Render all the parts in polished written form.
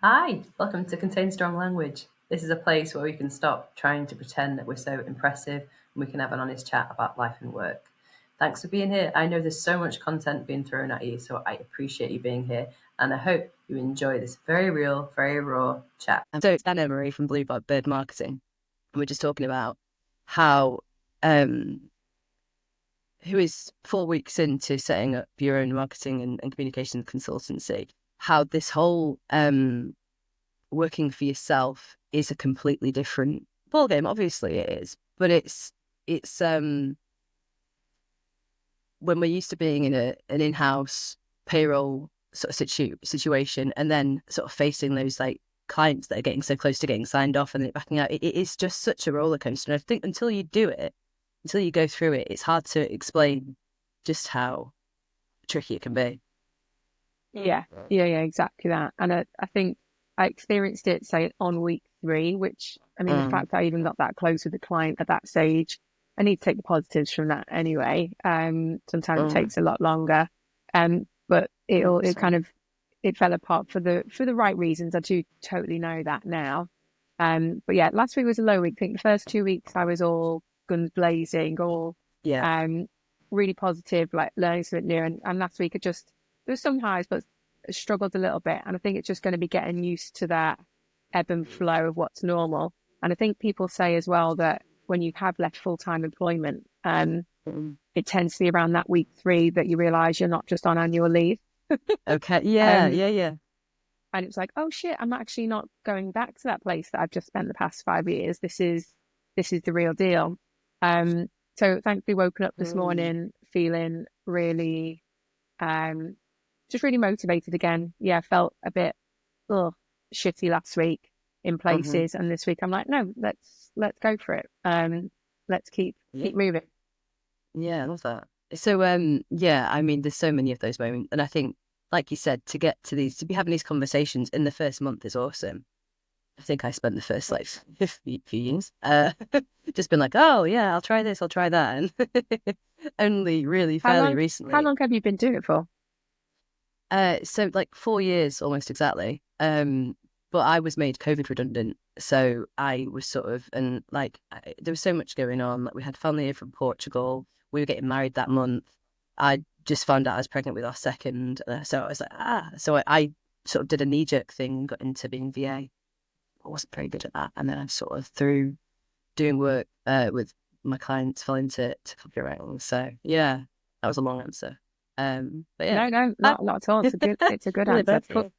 Hi, welcome to Contain Strong Language. This is a place where we can stop trying to pretend that we're so impressive and we can have an honest chat about life and work. Thanks for being here. I know there's so much content being thrown at you, so I appreciate you being here and I hope you enjoy this very real, very raw chat. So it's Emery from Bluebird Marketing. And we're just talking about how, who is 4 weeks into setting up your own marketing and communication consultancy, how this whole working for yourself is a completely different ballgame. Obviously it is, but it's when we're used to being in an in-house payroll sort of situation and then sort of facing those like clients that are getting so close to getting signed off and then backing out, it is just such a roller coaster. And I think until you do it, until you go through it, it's hard to explain just how tricky it can be. Yeah, exactly that. And I think I experienced it, say, on week 3, which, I mean, the fact that I even got that close with the client at that stage, I need to take the positives from that anyway. Sometimes it takes a lot longer, but it fell apart for the right reasons. I do totally know that now. But yeah, last week was a low week. I think the first 2 weeks I was all guns blazing, all really positive, like learning something new. And last week there was some highs, but I struggled a little bit. And I think it's just going to be getting used to that ebb and flow of what's normal. And I think people say as well that when you have left full-time employment, it tends to be around that week 3 that you realise you're not just on annual leave. Okay. Yeah. And it's like, oh shit, I'm actually not going back to that place that I've just spent the past 5 years. This is the real deal. So thankfully woken up this morning feeling really just really motivated again. Yeah, I felt a bit shitty last week in places, and this week I'm like, no, let's go for it. Let's keep moving. Yeah, I love that. So yeah, I mean, there's so many of those moments, and I think, like you said, to get to be having these conversations in the first month is awesome. I think I spent the first like few years just been like, oh yeah, I'll try this, I'll try that, and only really fairly recently. How long have you been doing it for? So like 4 years almost exactly. But I was made COVID redundant, so I was sort of there was so much going on. Like we had family here from Portugal. We were getting married that month. I just found out I was pregnant with our second, so I was like, So I sort of did a knee-jerk thing, got into being VA. I wasn't very good at that, and then I sort of through doing work with my clients fell into copywriting. So yeah, that was a long answer. But yeah, no, not at all. It's a good really answer.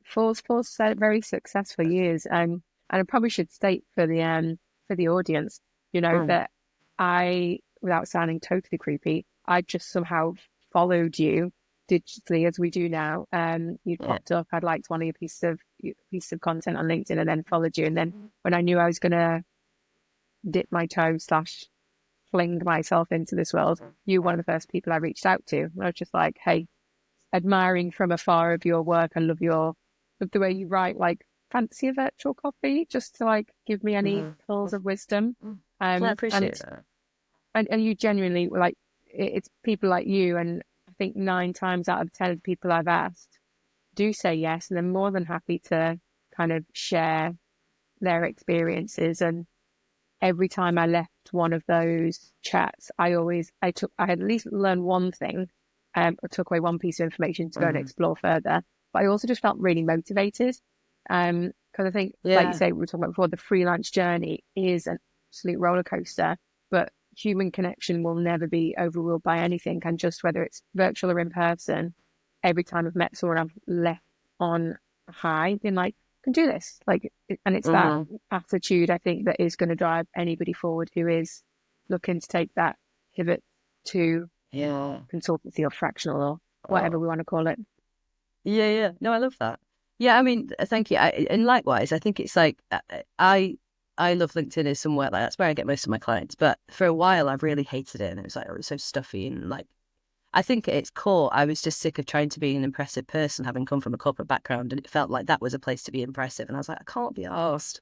Four's very successful years. And I probably should state for the audience, that I, without sounding totally creepy, I just somehow followed you digitally as we do now. You popped up. I'd liked one of your pieces of content on LinkedIn, and then followed you. And then when I knew I was gonna dip my toe / fling myself into this world, you were one of the first people I reached out to. And I was just like, hey, admiring from afar of your work. I love the way you write. Like, fancy a virtual copy, just to like give me any pearls of wisdom. I appreciate that. And you genuinely, like, it's people like you, and I think 9 times out of 10 people I've asked do say yes, and they're more than happy to kind of share their experiences. And every time I left one of those chats, I had at least learned one thing, or took away one piece of information to go and explore further. But I also just felt really motivated. Because I think, like you say, we were talking about before, the freelance journey is an absolute roller coaster, but human connection will never be overruled by anything. And just whether it's virtual or in person, every time I've met someone, I've left on a high, been like, can do this. And it's that attitude, I think, that is going to drive anybody forward who is looking to take that pivot to consultancy or fractional or whatever we want to call it. Yeah. No, I love that. Yeah, I mean, thank you. And likewise, I think it's like, I love LinkedIn as somewhere like that's where I get most of my clients. But for a while, I've really hated it, and it was like, oh, it's so stuffy, and like, I think at its core, I was just sick of trying to be an impressive person, having come from a corporate background, and it felt like that was a place to be impressive, and I was like, I can't be arsed.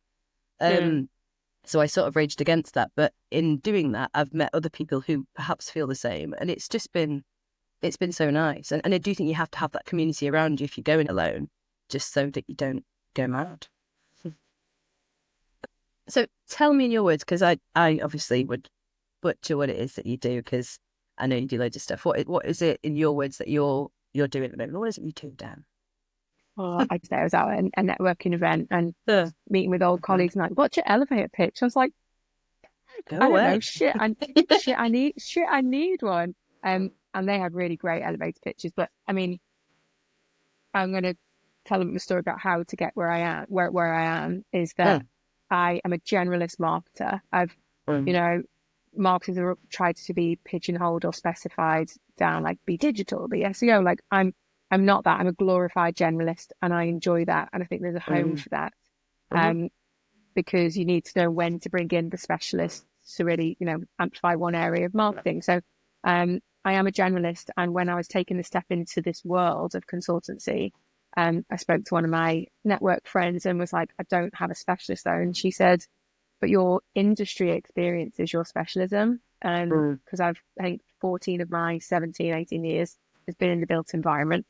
So I sort of raged against that. But in doing that, I've met other people who perhaps feel the same, and it's been so nice. And I do think you have to have that community around you if you're going alone, just so that you don't go mad. So tell me in your words, because I obviously would butcher what it is that you do, because I know you do loads of stuff. What is it in your words that you're doing at the moment? What is it you do, Dan? Oh, I was out at a networking event and meeting with old colleagues and like, what's your elevator pitch? I was like, Go I don't away. know, I need one. And they had really great elevator pitches, but I mean, I'm going to tell them the story about how to get where I am. Where I am is that I am a generalist marketer. I've, you know, marketers are tried to be pigeonholed or specified down, like be digital, be SEO. Like I'm not that. I'm a glorified generalist, and I enjoy that. And I think there's a home for that. Because you need to know when to bring in the specialists to really, you know, amplify one area of marketing. So I am a generalist. And when I was taking the step into this world of consultancy, I spoke to one of my network friends and was like, I don't have a specialist though. And she said, but your industry experience is your specialism. Because I think 14 of my 17, 18 years has been in the built environment.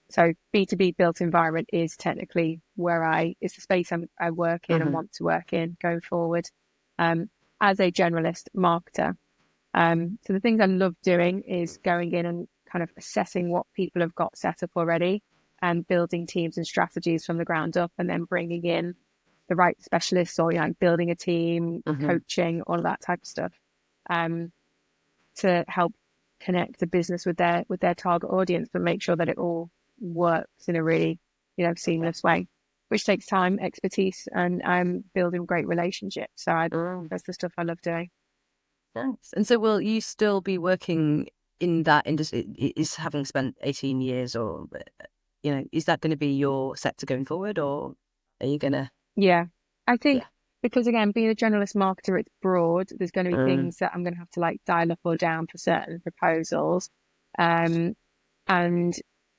So B2B built environment is technically it's the space I work in and want to work in going forward as a generalist marketer. So the things I love doing is going in and kind of assessing what people have got set up already and building teams and strategies from the ground up, and then bringing in the right specialists, or, you know, building a team, coaching, all of that type of stuff, to help connect the business with their target audience, but make sure that it all works in a really, you know, seamless way, which takes time, expertise, and building great relationships. So that's the stuff I love doing. Nice. And so will you still be working in that industry? Is having spent 18 years, or, you know, is that going to be your sector going forward, or are you going to? Yeah, I think because, again, being a generalist marketer, it's broad. There's going to be things that I'm going to have to like dial up or down for certain proposals. And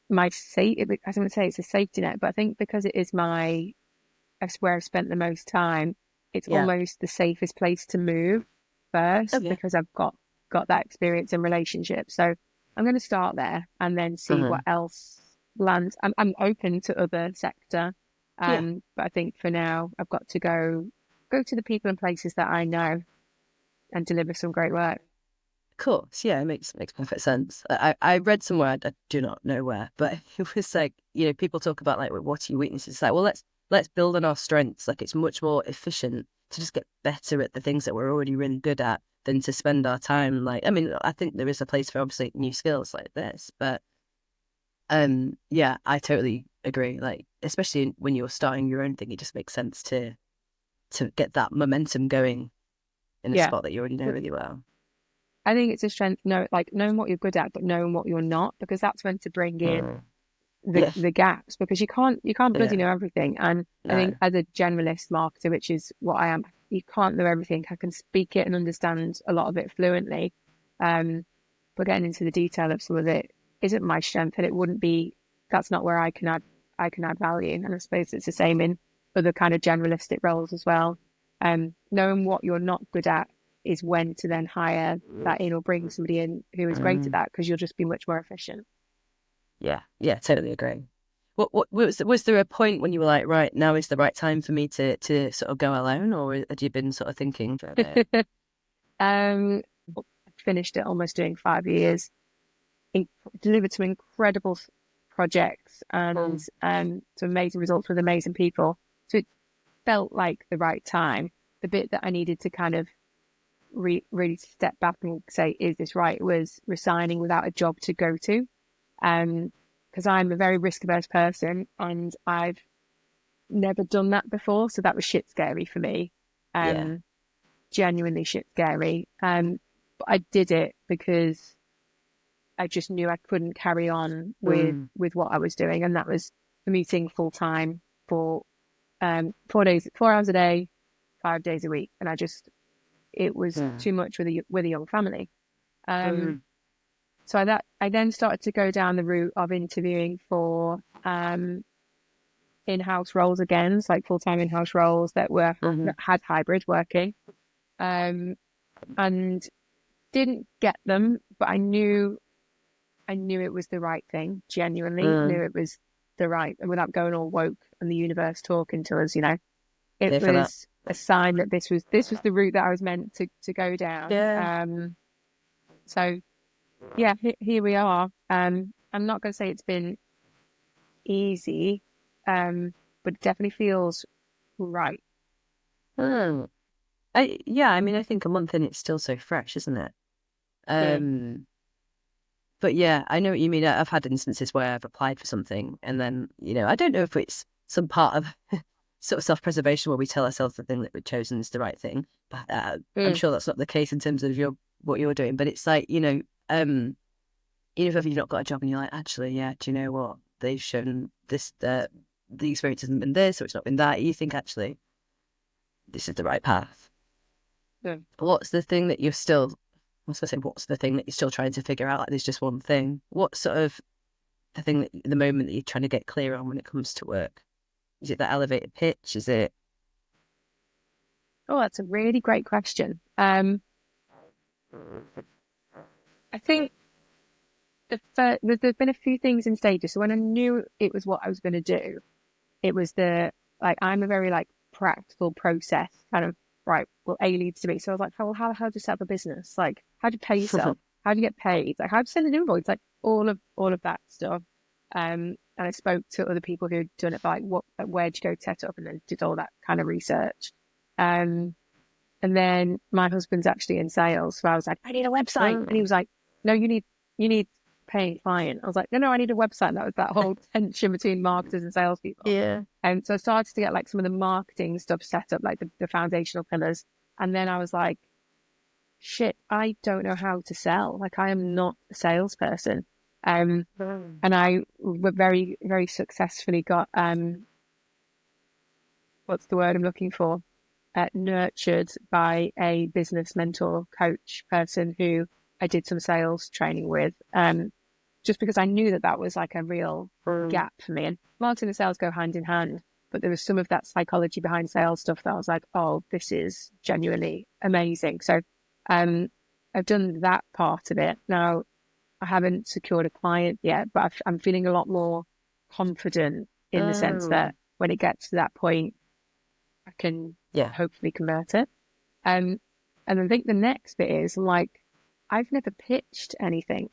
my I wouldn't say it's a safety net, but I think because it is that's where I've spent the most time, it's almost the safest place to move first, because I've got that experience and relationship. So I'm going to start there and then see what else lands. I'm open to other sector, but I think for now I've got to go to the people and places that I know and deliver some great work. Of course, yeah, it makes perfect sense. I read somewhere, I do not know where, but it was like, you know, people talk about like, what are your weaknesses? It's like, well, let's build on our strengths. Like, it's much more efficient to just get better at the things that we're already really good at than to spend our time. Like, I mean, I think there is a place for obviously new skills like this, but yeah, I totally agree. Like, especially when you're starting your own thing, it just makes sense to get that momentum going in a spot that you already know really well. I think it's a strength, knowing what you're good at, but knowing what you're not, because that's when to bring in the gaps, because you can't bloody know everything. And I think as a generalist marketer, which is what I am, you can't know everything. I can speak it and understand a lot of it fluently, but getting into the detail of some of it isn't my strength, and that's not where I can add value. And I suppose it's the same in other kind of generalistic roles as well. Knowing what you're not good at is when to then hire that in or bring somebody in who is great at that, because you'll just be much more efficient. Yeah, totally agree. What was there a point when you were like, right, now is the right time for me to sort of go alone, or had you been sort of thinking about it? I finished it almost doing 5 years, delivered some incredible projects and some amazing results with amazing people. So it felt like the right time. The bit that I needed to kind of really step back and say, is this right, was resigning without a job to go to, because I'm a very risk averse person and I've never done that before, so that was shit scary for me. Genuinely shit scary. But I did it because I just knew I couldn't carry on with what I was doing, and that was commuting full time for 4 hours a day, 5 days a week, and it was too much with a young family. So I then started to go down the route of interviewing for in-house roles again, so like full-time in-house roles that had hybrid working, and didn't get them, but I knew it was the right thing. Genuinely knew it was the right, without going all woke and the universe talking to us, you know, it Here for that. was a sign that this was the route that I was meant to go down. Yeah. So yeah, here we are. I'm not going to say it's been easy, but it definitely feels right. Oh. Yeah, I mean, I think a month in, it's still so fresh, isn't it? But yeah, I know what you mean. I've had instances where I've applied for something and then, you know, I don't know if it's some part of sort of self-preservation where we tell ourselves the thing that we've chosen is the right thing. But I'm sure that's not the case in terms of what you're doing. But it's like, you know, even if you've not got a job and you're like, actually, yeah, do you know what? They've shown this, the experience hasn't been this, or it's not been that. You think, actually, this is the right path. Yeah. What's the thing that you're still, what's the thing that you're still trying to figure out? Like, there's just one thing. What sort of the thing that the moment that you're trying to get clear on when it comes to work? Is it that elevated pitch? Is it? Oh, that's a really great question. I think there's been a few things in stages. So when I knew it was what I was going to do, it was I'm a very like practical process kind of, right, well, A leads to B. So I was like, well, how do you set up a business? Like, how do you pay yourself? How do you get paid? Like, how do you send an invoice? Like all of that stuff. And I spoke to other people who had done it, like where'd you go to set up, and then did all that kind of research. And then my husband's actually in sales, so I was like, I need a website, and he was like, no, you need paying client. I was like, no, I need a website. And that was that whole tension between marketers and salespeople. Yeah. And so I started to get like some of the marketing stuff set up, like the foundational pillars. And then I was like, shit, I don't know how to sell. Like, I am not a salesperson. And I very, very successfully got, what's the word I'm looking for? Nurtured by a business mentor coach person who I did some sales training with, just because I knew that was like a real gap for me. And marketing and sales go hand in hand, but there was some of that psychology behind sales stuff that I was like, oh, this is genuinely amazing. So I've done that part of it. Now, I haven't secured a client yet, but I'm feeling a lot more confident in the sense that when it gets to that point, I can hopefully convert it. And I think the next bit is like, I've never pitched anything.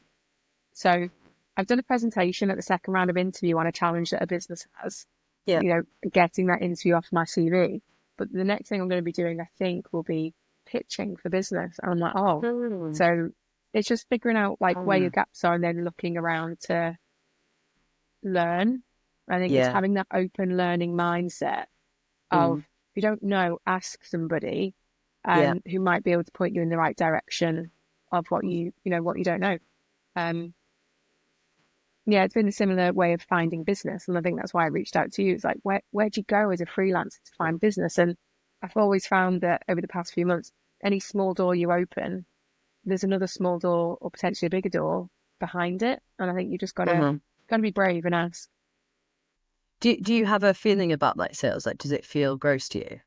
So I've done a presentation at the second round of interview on a challenge that a business has, you know, getting that interview off my CV. But the next thing I'm going to be doing, I think, will be pitching for business. And I'm like, so it's just figuring out like where your gaps are and then looking around to learn. I think it's having that open learning mindset of, if you don't know, ask somebody who might be able to point you in the right direction of what you don't know. It's been a similar way of finding business, and I think that's why I reached out to you. It's like, where'd you go as a freelancer to find business? And I've always found that over the past few months, any small door you open, there's another small door or potentially a bigger door behind it. And I think you just gotta be brave and ask. Do you have a feeling about like sales? Like, does it feel gross to you?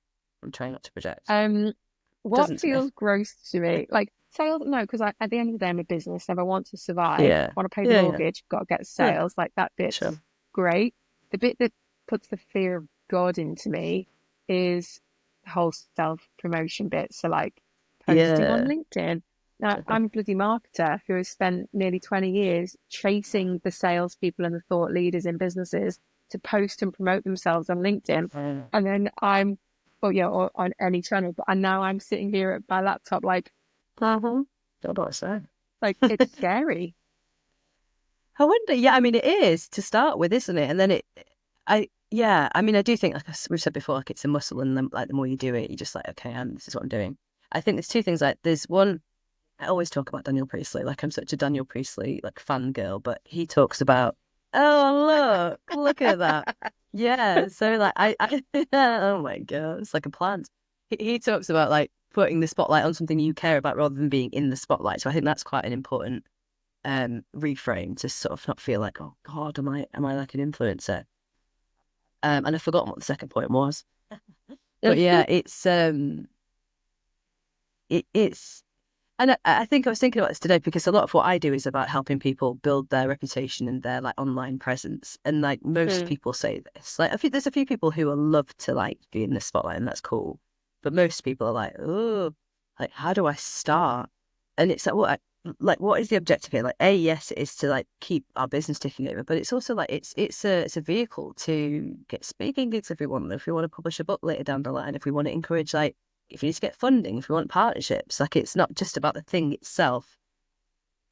I'm trying not to project. What feels gross to me? Like sales? No, because at the end of the day, I'm a business. If I want to survive, want to pay the mortgage, got to get sales. Like that bit's great. The bit that puts the fear of God into me is the whole self-promotion bit. So like posting on LinkedIn. Now, I'm a bloody marketer who has spent nearly 20 years chasing the salespeople and the thought leaders in businesses to post and promote themselves on LinkedIn. And then or on any channel. And now I'm sitting here at my laptop like, what do I say? Like, it's scary. I wonder, I mean, it is to start with, isn't it? And then I mean, I do think, like we've said before, like it's a muscle, and then like the more you do it, you're just like, okay, this is what I'm doing. I think there's two things. Like, there's one, I always talk about Daniel Priestley. Like, I'm such a Daniel Priestley like fangirl, but he talks about, oh look at that, So like I oh my god, it's like a plant. He talks about like putting the spotlight on something you care about rather than being in the spotlight. So I think that's quite an important reframe to sort of not feel like, oh god, am I like an influencer? And I've forgotten what the second point was. But yeah, it's And I think I was thinking about this today because a lot of what I do is about helping people build their reputation and their like online presence. And like most people say this, like there's a few people who will love to like be in the spotlight, and that's cool. But most people are like, oh, like how do I start? And it's like what is the objective here? Like yes, it is to like keep our business ticking over, but it's also like it's a vehicle to get speaking gigs if we want, if we want to publish a book later down the line, if we want to encourage like. If you need to get funding, if you want partnerships, like it's not just about the thing itself,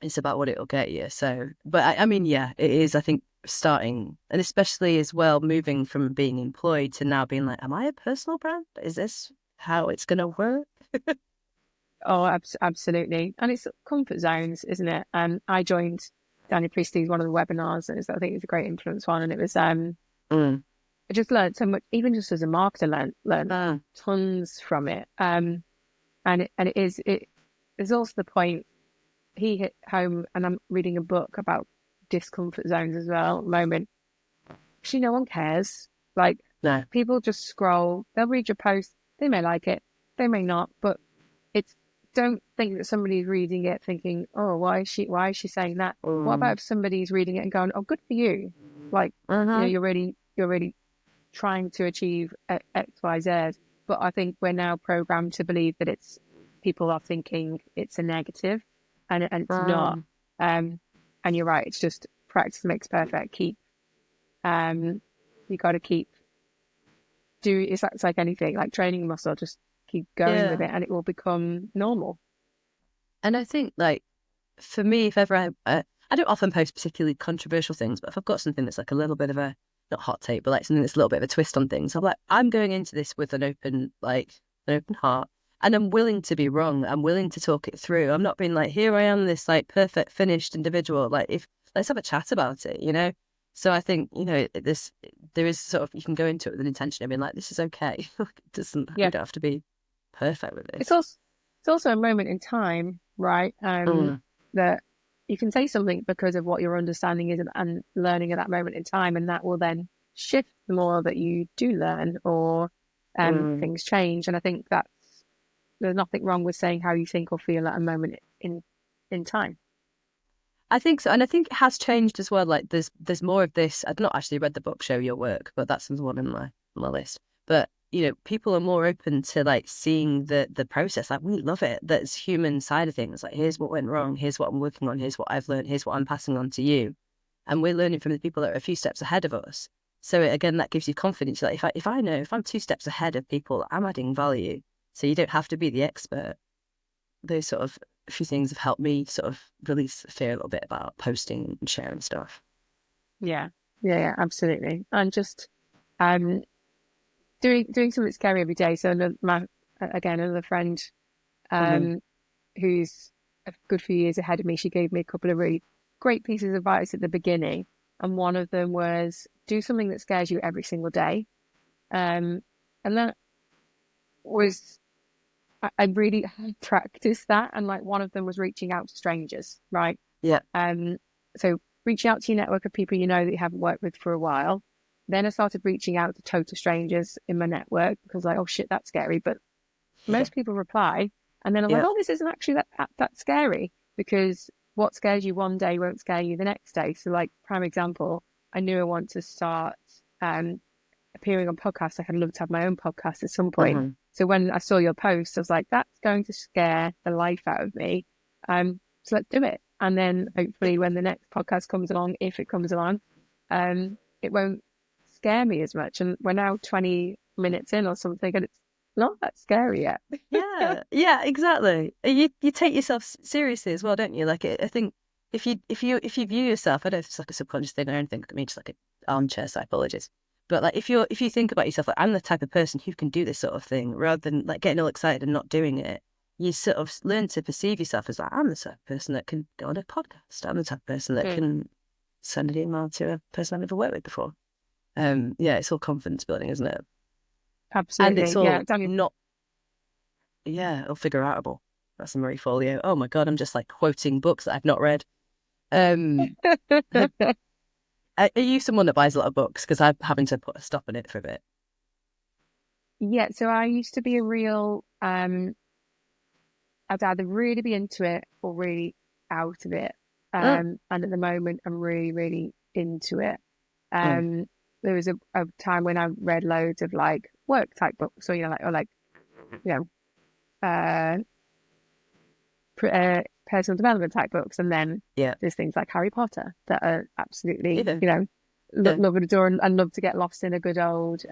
it's about what it'll get you. So, but I mean, yeah, it is, I think, starting, and especially as well, moving from being employed to now being like, am I a personal brand? Is this how it's going to work? Oh, absolutely. And it's comfort zones, isn't it? I joined Danielle Priestley's one of the webinars, and I think it was a great influence one. And it was, I just learned so much, even just as a marketer, learned tons from it. And it is also the point he hit home, and I'm reading a book about discomfort zones as well at the moment. Actually, no one cares. Like, no. People just scroll, they'll read your post, they may like it, they may not, but don't think that somebody's reading it thinking, oh, why is she saying that? What about if somebody's reading it and going, oh, good for you? Like, you're really trying to achieve X, Y, Z. But I think we're now programmed to believe that people are thinking it's a negative, and it's not. And you're right. It's just practice makes perfect. You got to keep it's like anything, like training a muscle. Just keep going with it, and it will become normal. And I think, like, for me, if ever I don't often post particularly controversial things, but if I've got something that's like a little bit of a not hot take, but like something that's a little bit of a twist on things, I'm like, I'm going into this with an open heart, and I'm willing to be wrong. I'm willing to talk it through. I'm not being like, here I am, this like perfect finished individual. Like, let's have a chat about it, So I think, there is sort of, you can go into it with an intention of being like, this is okay. It doesn't, you don't have to be perfect with this. It's also a moment in time, right? That you can say something because of what your understanding is and learning at that moment in time, and that will then shift the more that you do learn or things change. And I think there's nothing wrong with saying how you think or feel at a moment in time. I think so, and I think it has changed as well. Like there's more of this. I've not actually read the book Show Your Work, but that's one in my list. But people are more open to like seeing the process. Like, we love it. That's human side of things. Like, here's what went wrong. Here's what I'm working on. Here's what I've learned. Here's what I'm passing on to you. And we're learning from the people that are a few steps ahead of us. So again, that gives you confidence. Like, if I know, if I'm 2 steps ahead of people, I'm adding value. So you don't have to be the expert. Those sort of few things have helped me sort of release fear a little bit about posting and sharing stuff. Yeah, absolutely. And just doing something scary every day. So another friend who's a good few years ahead of me, she gave me a couple of really great pieces of advice at the beginning, and one of them was do something that scares you every single day. And that was, I really practiced that, and like one of them was reaching out to strangers, right? Yeah. So reaching out to your network of people that you haven't worked with for a while. Then I started reaching out to total strangers in my network because like, oh shit, that's scary. But most people reply, and then I'm like, oh, this isn't actually that scary, because what scares you one day won't scare you the next day. So like, prime example, I knew I want to start appearing on podcasts. Like, I'd love to have my own podcast at some point. So when I saw your post, I was like, that's going to scare the life out of me. So let's do it. And then hopefully when the next podcast comes along, if it comes along, it won't scare me as much. And we're now 20 minutes in or something, and it's not that scary yet. yeah, exactly. You take yourself seriously as well, don't you? Like, I think if you view yourself, I don't know if it's like a subconscious thing or anything, I mean, just like an armchair psychologist. But like, if you think about yourself, like, I'm the type of person who can do this sort of thing, rather than like getting all excited and not doing it, you sort of learn to perceive yourself as like, I'm the type of person that can go on a podcast. I'm the type of person that can send an email to a person I've never worked with before. Yeah, it's all confidence building, isn't it? Absolutely. And it's all or figure outable. That's Emery Folio. Oh my God, I'm just like quoting books that I've not read. Are you someone that buys a lot of books? Because I'm having to put a stop on it for a bit. Yeah, so I used to be a real I'd either really be into it or really out of it. And at the moment, I'm really, really into it. There was a time when I read loads of like work type books, or personal development type books, and then there's things like Harry Potter that are absolutely love and adore, and love to get lost in a good old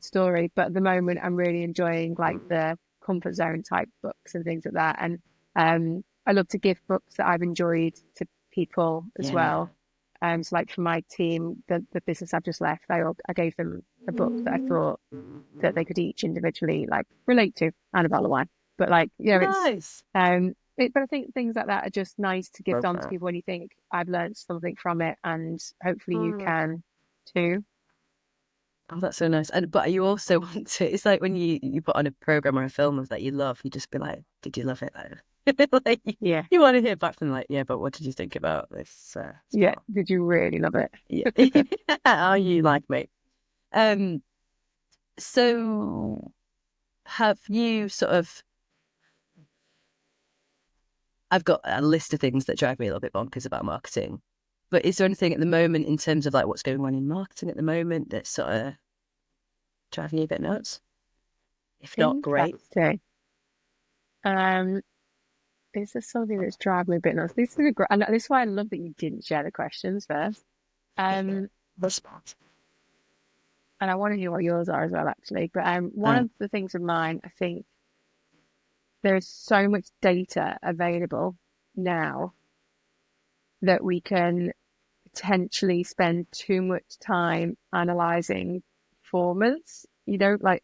story. But at the moment, I'm really enjoying like the comfort zone type books and things like that, and I love to give books that I've enjoyed to people as well. So like for my team, the business I've just left, I gave them a book that I thought that they could each individually like relate to, and a bottle of wine. But like, Nice. it's but I think things like that are just nice to give on to people when you think I've learned something from it, and hopefully you can too. Oh, that's so nice. But you also want to, it's like when you put on a program or a film that you love, you just be like, did you love it? Like, you want to hear back from like, but what did you think about this? Did you really love it? Are you like me? So have you sort of, I've got a list of things that drive me a little bit bonkers about marketing, but is there anything at the moment in terms of like what's going on in marketing at the moment that's sort of driving you a bit nuts? If not, great. Is there something that's driving me a bit nuts? This is why I love that you didn't share the questions first. That's smart. And I want to hear what yours are as well, actually. But one of the things of mine, I think there is so much data available now that we can potentially spend too much time analyzing performance. Like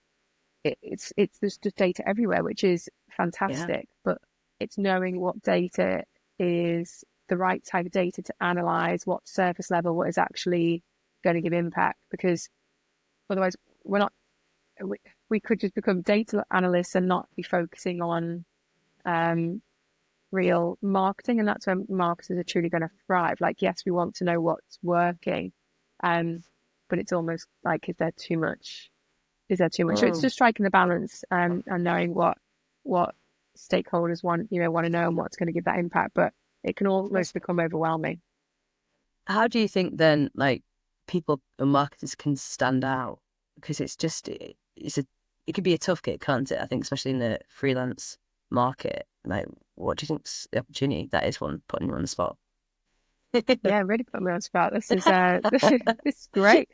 it's there's just data everywhere, which is fantastic. But it's knowing what data is the right type of data to analyze, what surface level, what is actually going to give impact, because otherwise we could just become data analysts and not be focusing on real marketing, and that's when marketers are truly going to thrive. Like, yes, we want to know what's working, but it's almost like, is there too much? So it's just striking the balance and knowing what stakeholders want to know and what's going to give that impact, but it can almost become overwhelming. How do you think then, like, people and marketers can stand out? Because it could be a tough gig, can't it? I think especially in the freelance market. Like, what do you think's the opportunity? That is one putting you on the spot. Yeah, really put me on the spot. This is this is great.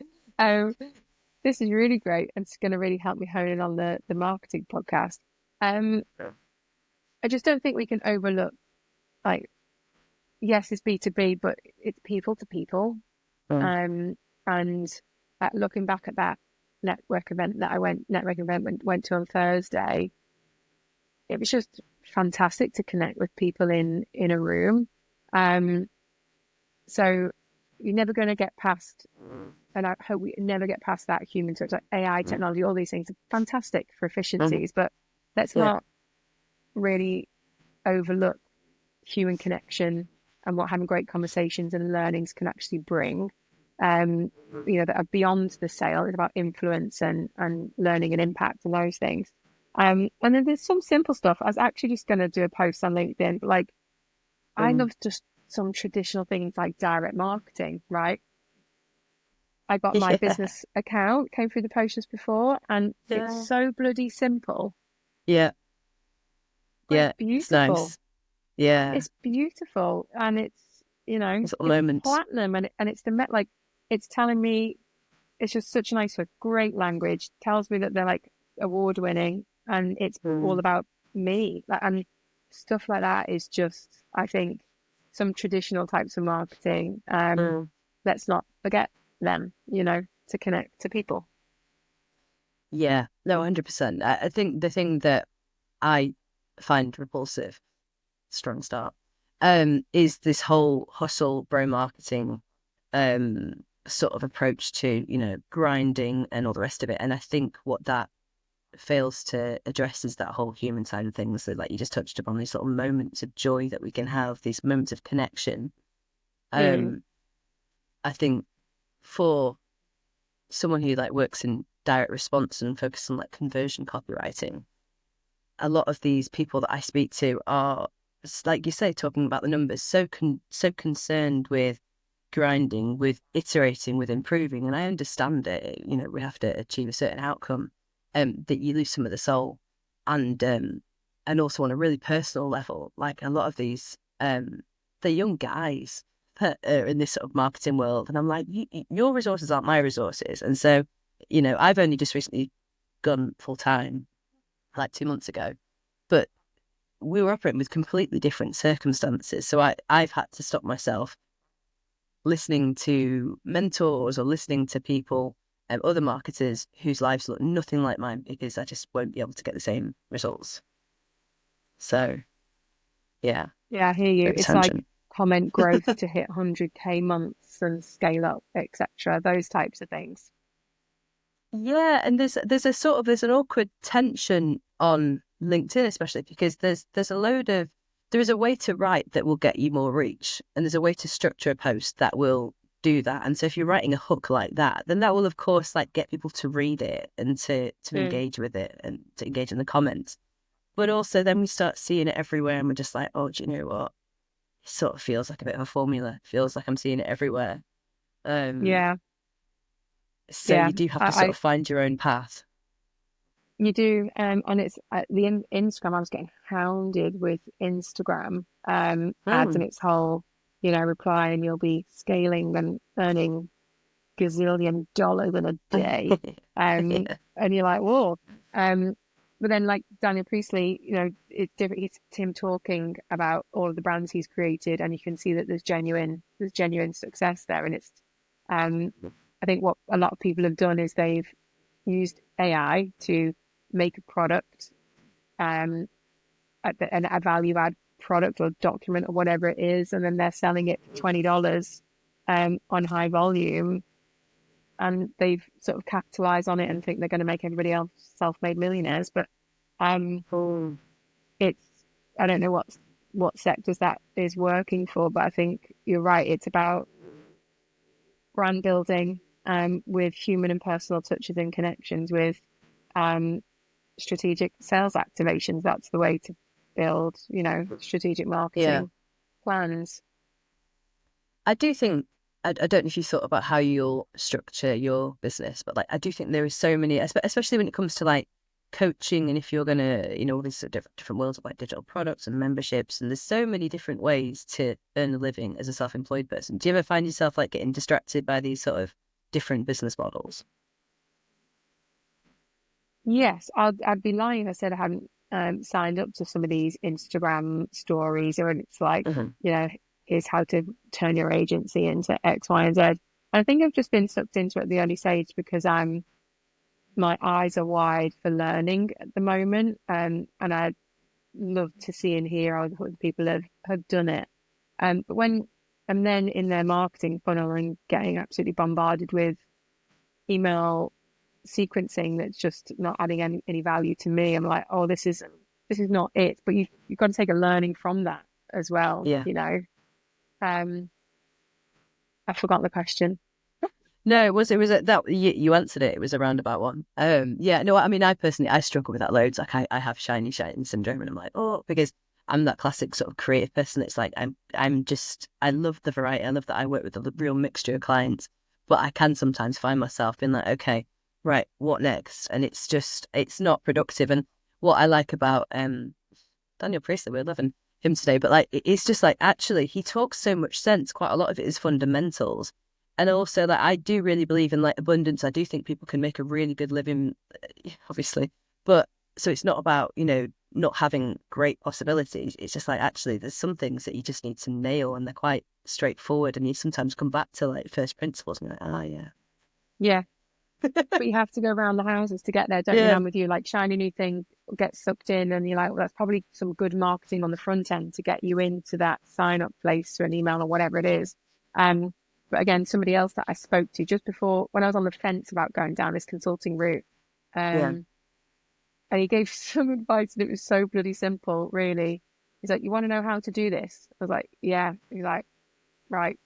This is really great, and it's going to really help me hone in on the marketing podcast. I just don't think we can overlook, like, yes, it's B2B, but it's people to people. And looking back at that network event went to on Thursday, it was just fantastic to connect with people in a room. So you're never going to get past, and I hope we never get past that human touch. Like AI, technology, all these things are fantastic for efficiencies, but let's not really overlook human connection and what having great conversations and learnings can actually bring. That are beyond the sale. It's about influence and learning and impact and those things. And then there's some simple stuff. I was actually just going to do a post on LinkedIn, but like, I love just some traditional things like direct marketing, right? I got my business account, came through the post just before, and it's so bloody simple. Yeah. It's beautiful. It's nice. Yeah. It's beautiful. And it's, it's platinum, and it's it's telling me, it's just such a nice, great language, tells me that they're like award winning, and it's all about me. And stuff like that is just, I think, some traditional types of marketing. Let's not forget them, to connect to people. Yeah, no, 100%. I think the thing that I find repulsive, strong start, is this whole hustle bro marketing sort of approach to, grinding and all the rest of it. And I think what that fails to address is that whole human side of things that, like you just touched upon, these sort of moments of joy that we can have, these moments of connection. I think for someone who like works in direct response and focuses on like conversion copywriting, a lot of these people that I speak to are, like you say, talking about the numbers, so concerned with grinding, with iterating, with improving. And I understand it. You know, we have to achieve a certain outcome, that you lose some of the soul. And also on a really personal level, like a lot of these, the young guys that are in this sort of marketing world, and I'm like, your resources aren't my resources. And so, you know, I've only just recently gone full time, like 2 months ago, but we were operating with completely different circumstances. So I've had to stop myself listening to mentors or listening to people, other marketers whose lives look nothing like mine, because I just won't be able to get the same results. So, yeah. Yeah, I hear you. It's like Tangent. comment growth to hit 100K months and scale up, etc. Those types of things. Yeah, and there's an awkward tension on LinkedIn, especially because there is a way to write that will get you more reach, and there's a way to structure a post that will do that. And so if you're writing a hook like that, then that will of course like get people to read it and to engage with it and to engage in the comments. But also then we start seeing it everywhere, and we're just like, oh, do you know what? It sort of feels like a bit of a formula. It feels like I'm seeing it everywhere. Yeah. So Yeah. you do have to sort of find your own path. You do. And it's the Instagram, I was getting hounded with Instagram ads and its whole, you know, reply and you'll be scaling and earning gazillion dollars in a day. Yeah. And you're like, whoa. But then like Daniel Priestley, you know, it's different. It's him talking about all of the brands he's created, and you can see that there's genuine success there. And it's, I think what a lot of people have done is they've used AI to make a product, a value add product or document or whatever it is, and then they're selling it for $20 on high volume, and they've sort of capitalized on it and think they're going to make everybody else self-made millionaires. But it's, I don't know what sectors that is working for, but I think you're right. It's about brand building with human and personal touches and connections with strategic sales activations. That's the way to build, you know, strategic marketing plans. I do think, I don't know if you thought about how you'll structure your business, but like I do think there is so many, especially when it comes to like coaching, and if you're going to, you know, all these different worlds of like digital products and memberships, and there's so many different ways to earn a living as a self-employed person. Do you ever find yourself like getting distracted by these sort of different business models? Yes, I'd be lying if I said I hadn't signed up to some of these Instagram stories, or it's like, you know, here's how to turn your agency into X, Y, and Z. And I think I've just been sucked into it at the early stage because my eyes are wide for learning at the moment, and I'd love to see and hear how other people have done it. But when I'm then in their marketing funnel and getting absolutely bombarded with email sequencing that's just not adding any value to me, I'm like, oh, this is not it. But you've got to take a learning from that as well. Yeah. You know, I forgot the question. No, it was that you answered it. It was a roundabout one. Yeah, no, I mean, I struggle with that loads. Like I have shiny syndrome, and I'm like, oh, because I'm that classic sort of creative person. It's like I love the variety. I love that I work with a real mixture of clients, but I can sometimes find myself being like, okay, right, what next? And it's not productive. And what I like about Daniel Priestley, we're loving him today, but like it's just like actually he talks so much sense. Quite a lot of it is fundamentals. And also, like, I do really believe in like abundance. I do think people can make a really good living, obviously. But so it's not about, you know, not having great possibilities. It's just like, actually, there's some things that you just need to nail, and they're quite straightforward. And you sometimes come back to like first principles and you're like, yeah. Yeah. But you have to go around the houses to get there, don't you? And I'm with you, like shiny new thing gets sucked in, and you're like, well, that's probably some good marketing on the front end to get you into that sign up place or an email or whatever it is. But again, somebody else that I spoke to just before, when I was on the fence about going down this consulting route, and he gave some advice, and it was so bloody simple, really. He's like, you want to know how to do this? I was like, yeah. He's like, right.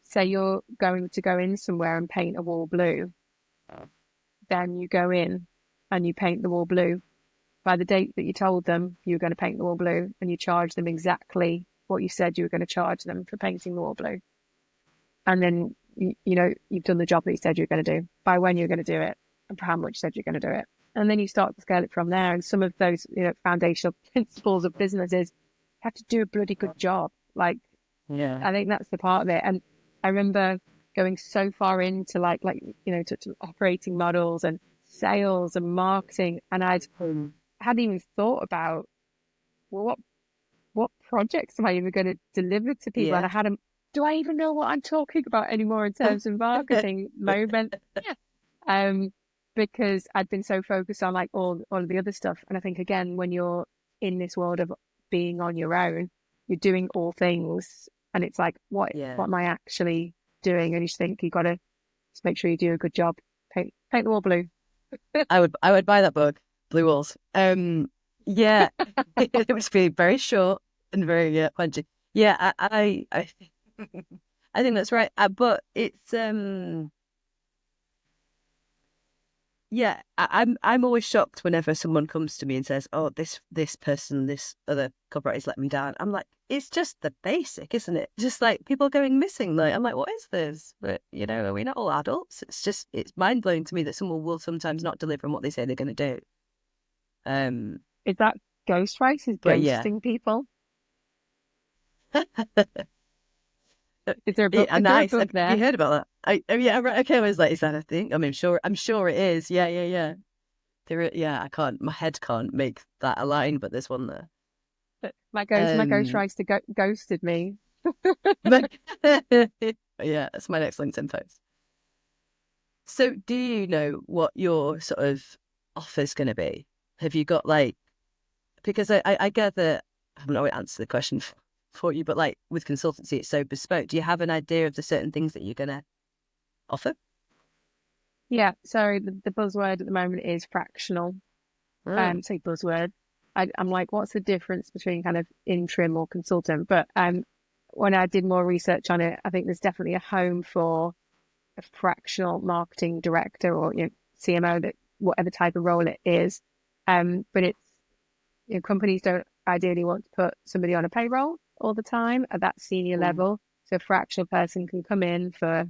Say you're going to go in somewhere and paint a wall blue. Then you go in and you paint the wall blue. by the date that you told them you were going to paint the wall blue, and you charge them exactly what you said you were going to charge them for painting the wall blue. And then, you've done the job that you said you were going to do, by when you're going to do it, and for how much you said you're going to do it. And then you start to scale it from there. And some of those, foundational principles of business is you have to do a bloody good job. Like, Yeah. I think that's the part of it. And I remember going so far into to operating models and sales and marketing, and I hadn't even thought about, well, what projects am I even going to deliver to people? Yeah. And do I even know what I'm talking about anymore in terms of marketing moment? Because I'd been so focused on like all of the other stuff. And I think, again, when you're in this world of being on your own, you're doing all things, and it's like, what am I actually doing? And you just think you got to just make sure you do a good job. Paint the wall blue. I would buy that book, Blue Walls. Yeah, it would be very short and very punchy. Yeah, I I think that's right. But it's yeah, I'm always shocked whenever someone comes to me and says, "Oh, this person, this other copywriter's let me down." I'm like, it's just the basic, isn't it? Just like people going missing. Like, I'm like, what is this? But are we not all adults? It's mind blowing to me that someone will sometimes not deliver on what they say they're going to do. Is that ghostwriters ghosting people? Is there a book, nice. Book there? Have you heard about that? Yeah, right. Okay, I was like, is that a thing? I mean, I'm sure it is. Yeah. I can't. My head can't make that a line, but there's one there. My ghostwriter ghosted me. Yeah, that's my next LinkedIn post. So, do you know what your sort of offer's going to be? Have you got because I gather I haven't always answered the question for you, but like with consultancy, it's so bespoke. Do you have an idea of the certain things that you're going to offer? Yeah, so the buzzword at the moment is fractional. Say buzzword. I'm like, what's the difference between kind of interim or consultant? But when I did more research on it, I think there's definitely a home for a fractional marketing director or CMO, that whatever type of role it is. But it's companies don't ideally want to put somebody on a payroll all the time at that senior level. So a fractional person can come in for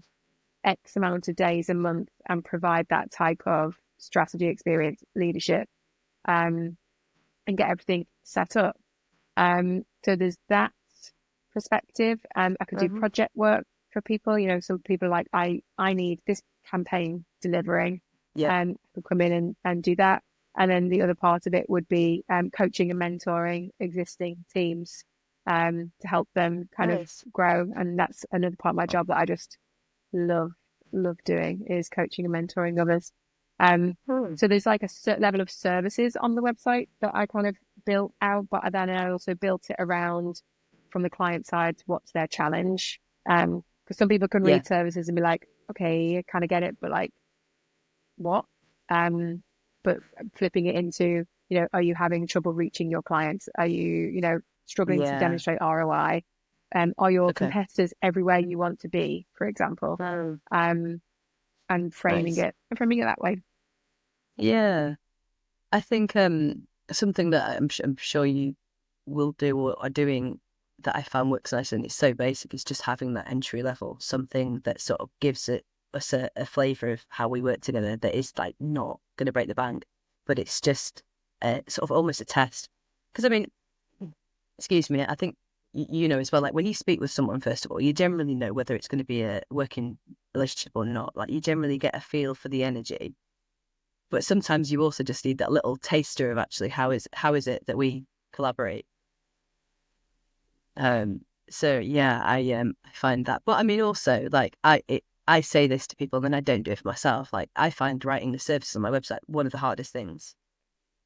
X amount of days a month and provide that type of strategy, experience, leadership, and get everything set up. So there's that perspective. I could do project work for people. Some people are like, I need this campaign delivering. I could come in and do that. And then the other part of it would be coaching and mentoring existing teams to help them kind of grow. And that's another part of my job that I just love doing, is coaching and mentoring others. So there's like a certain level of services on the website that I kind of built out, but then I also built it around, from the client side, what's their challenge. Because some people can read services and be like, okay, I kind of get it, but like, what? But flipping it into, are you having trouble reaching your clients? Are you, struggling to demonstrate ROI? Are your competitors everywhere you want to be, for example? And framing it that way. Yeah, I think something that I'm sure you will do or are doing that I found works nice, and it's so basic, is just having that entry level, something that sort of gives us a flavour of how we work together, that is like not going to break the bank, but it's just sort of almost a test. Because I mean, excuse me, I think as well, like when you speak with someone, first of all, you generally know whether it's going to be a working relationship or not. Like you generally get a feel for the energy, but sometimes you also just need that little taster of actually how is it that we collaborate. So yeah, I find that, but I mean also, like I say this to people and then I don't do it for myself. Like I find writing the services on my website one of the hardest things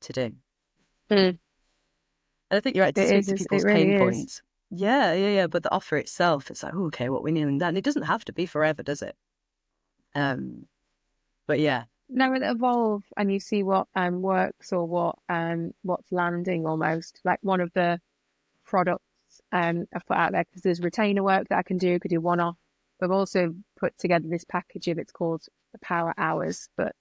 to do. And I think you're right to speak to people's pain points. Yeah. But the offer itself, it's like, oh, okay, what we need and that. And it doesn't have to be forever, does it? But yeah. No, it evolve, and you see what works or what's landing almost. Like one of the products I've put out there, because there's retainer work that I could do one-off. We've also put together this package of, it's called the Power Hours, but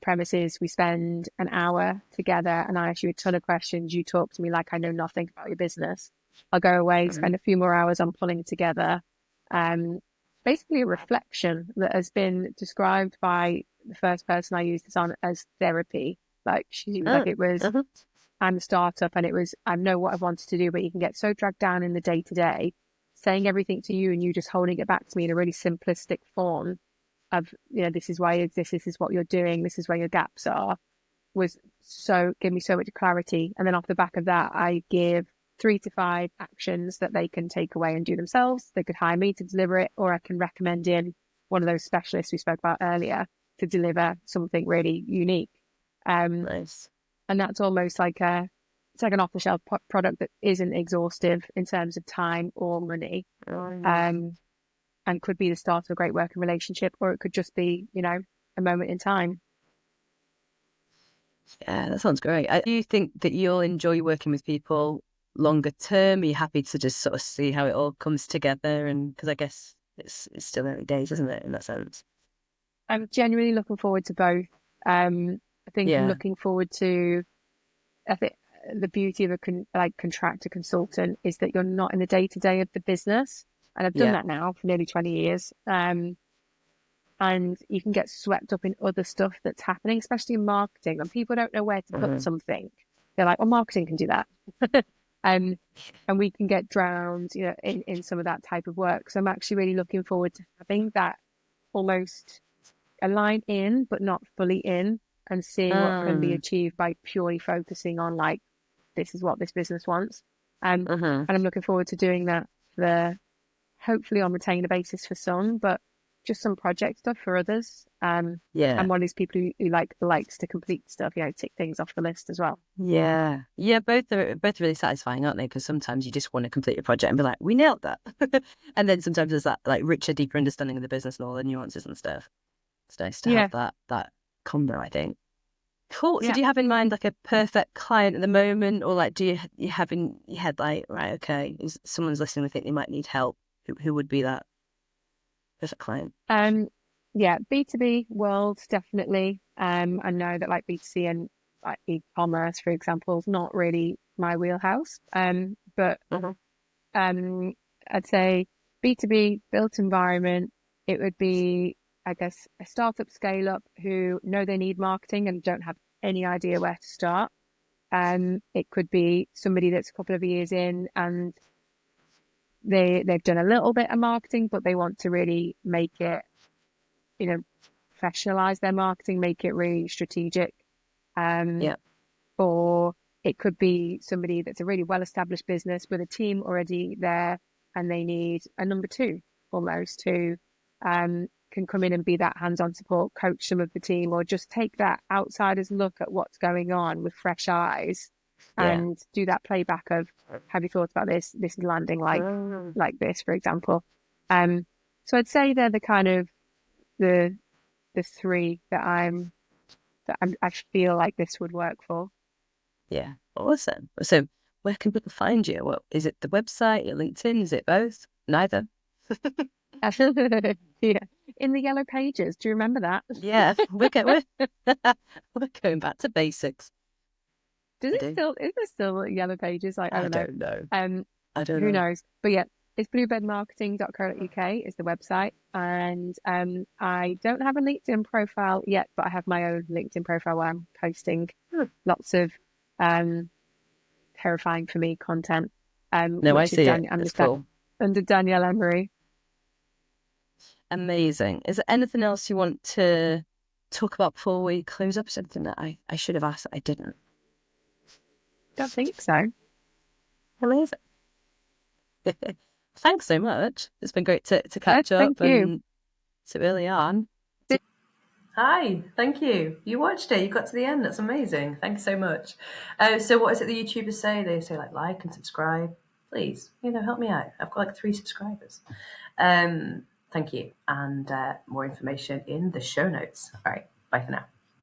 Premises, we spend an hour together and I ask you a ton of questions. You talk to me like I know nothing about your business. I'll go away, spend a few more hours on pulling together basically a reflection that has been described by the first person I used this on as therapy. Like she was like, it was, I'm a startup and it was, I know what I wanted to do, but you can get so dragged down in the day to day, saying everything to you and you just holding it back to me in a really simplistic form of, this is why you exist, this is what you're doing, this is where your gaps are, give me so much clarity. And then off the back of that, I give 3 to 5 actions that they can take away and do themselves. They could hire me to deliver it, or I can recommend in one of those specialists we spoke about earlier to deliver something really unique. Nice. And that's almost like it's like an off-the-shelf product that isn't exhaustive in terms of time or money, and could be the start of a great working relationship, or it could just be, a moment in time. Yeah, that sounds great. Do you think that you'll enjoy working with people longer term? Are you happy to just sort of see how it all comes together? And because I guess it's still early days, isn't it, in that sense? I'm genuinely looking forward to both. I think I'm looking forward to, I think the beauty of a contractor consultant is that you're not in the day-to-day of the business. And I've done that now for nearly 20 years. And you can get swept up in other stuff that's happening, especially in marketing. And people don't know where to put something. They're like, well, marketing can do that. And we can get drowned, in some of that type of work. So I'm actually really looking forward to having that almost a line in, but not fully in, and seeing what can be achieved by purely focusing on like, this is what this business wants. And I'm looking forward to doing that hopefully on retainer basis for some, but just some project stuff for others. I'm one of these people who likes to complete stuff, tick things off the list as well. Yeah, both are really satisfying, aren't they? Because sometimes you just want to complete a project and be like, we nailed that. And then sometimes there's that like richer, deeper understanding of the business and all the nuances and stuff. It's nice to have that combo, I think. Cool. So do you have in mind like a perfect client at the moment, or like do you have in your head like, right, okay, if someone's listening, they think they might need help, who would be that perfect client? B2B world, definitely. I know that like B2C and like e-commerce, for example, is not really my wheelhouse. But I'd say B2B built environment, it would be, I guess, a startup scale up who know they need marketing and don't have any idea where to start. It could be somebody that's a couple of years in and they've done a little bit of marketing, but they want to really make it, professionalize their marketing, make it really strategic. Or it could be somebody that's a really well-established business with a team already there, and they need a number two almost who can come in and be that hands-on support, coach some of the team, or just take that outsider's look at what's going on with fresh eyes and do that playback of, have you thought about this? This is landing like this, for example. So I'd say they're the kind of the three that I feel like this would work for. Yeah, awesome. So where can people find you? What is it? The website, your LinkedIn? Is it both? Neither? Yeah, in the yellow pages. Do you remember that? Yeah, we're going back to basics. Is there still yellow pages? Like, I don't know. I don't know. Who knows? But yeah, it's bluebirdmarketing.co.uk is the website. And I don't have a LinkedIn profile yet, but I have my own LinkedIn profile where I'm posting lots of terrifying for me content. No, I see it. It's cool. Under Danielle Emery. Amazing. Is there anything else you want to talk about before we close up? Something that I should have asked that I didn't? Don't think so. Amazing. Thanks so much. It's been great to catch up. Thank you. So early on. Hi, thank you. You watched it. You got to the end. That's amazing. Thanks so much. So what is it the YouTubers say? They say like and subscribe. Please, help me out. I've got like 3 subscribers. Thank you. And more information in the show notes. All right. Bye for now.